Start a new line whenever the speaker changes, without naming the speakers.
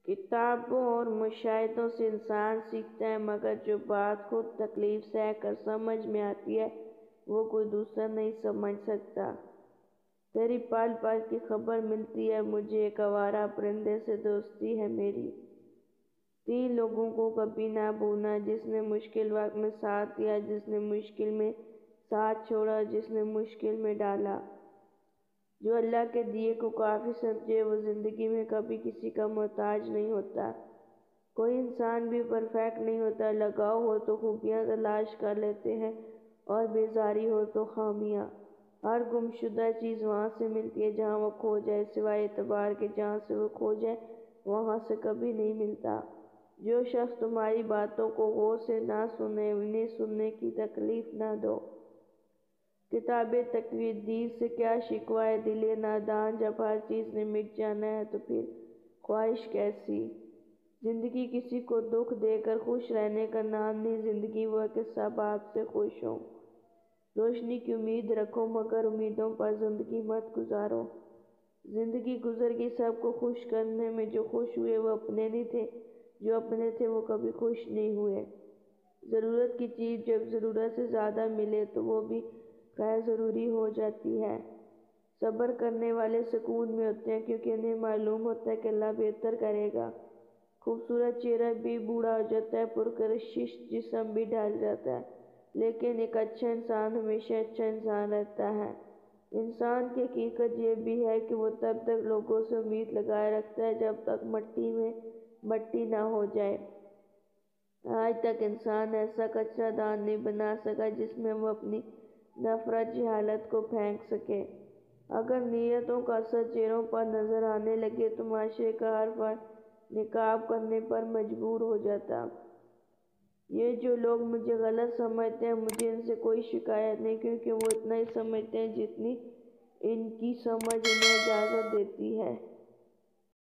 کتابوں اور مشاہدوں سے انسان سیکھتا ہے، مگر جو بات خود تکلیف سہ کر سمجھ میں آتی ہے وہ کوئی دوسرا نہیں سمجھ سکتا۔ تیری پل پل کی خبر ملتی ہے مجھے، ایک آوارہ پرندے سے دوستی ہے میری۔ 3 لوگوں کو کبھی نہ بھولنا، جس نے مشکل وقت میں ساتھ دیا، جس نے مشکل میں ساتھ چھوڑا، جس نے مشکل میں ڈالا۔ جو اللہ کے دیے کو کافی سمجھے وہ زندگی میں کبھی کسی کا محتاج نہیں ہوتا۔ کوئی انسان بھی پرفیکٹ نہیں ہوتا، لگاؤ ہو تو خوبیاں تلاش کر لیتے ہیں اور بیزاری ہو تو خامیاں۔ ہر گمشدہ چیز وہاں سے ملتی ہے جہاں وہ کھو جائے، سوائے اعتبار کے جہاں سے وہ کھو جائے وہاں سے کبھی نہیں ملتا۔ جو شخص تمہاری باتوں کو غور سے نہ سنے، انہیں سننے کی تکلیف نہ دو۔ کتاب تقدیر سے کیا شکوہ ہے دل نادان، جب ہر چیز نے مٹ جانا ہے تو پھر خواہش کیسی۔ زندگی کسی کو دکھ دے کر خوش رہنے کا نام نہیں، زندگی وہ ہے کہ سب آپ سے خوش ہوں۔ روشنی کی امید رکھو مگر امیدوں پر زندگی مت گزارو۔ زندگی گزر گئی سب کو خوش کرنے میں، جو خوش ہوئے وہ اپنے نہیں تھے، جو اپنے تھے وہ کبھی خوش نہیں ہوئے۔ ضرورت کی چیز جب ضرورت سے زیادہ ملے تو وہ بھی غیر ضروری ہو جاتی ہے۔ صبر کرنے والے سکون میں ہوتے ہیں کیونکہ انہیں معلوم ہوتا ہے کہ اللہ بہتر کرے گا۔ خوبصورت چہرہ بھی بوڑھا ہو جاتا ہے، پرکشش جسم بھی ڈھل جاتا ہے، لیکن ایک اچھا انسان ہمیشہ اچھا انسان رہتا ہے۔ انسان کی حقیقت یہ بھی ہے کہ وہ تب تک لوگوں سے امید لگائے رکھتا ہے جب تک مٹی میں مٹی نہ ہو جائے۔ آج تک انسان ایسا کچرا دان نہیں بنا سکا جس میں وہ اپنی نفرت جہالت کو پھینک سکے۔ اگر نیتوں کا اثر چہروں پر نظر آنے لگے تو معاشرے کا ہر فرد نقاب کرنے پر مجبور ہو جاتا۔ یہ جو لوگ مجھے غلط سمجھتے ہیں مجھے ان سے کوئی شکایت نہیں، کیونکہ وہ اتنا ہی سمجھتے ہیں جتنی ان کی سمجھ انہیں اجازت دیتی ہے۔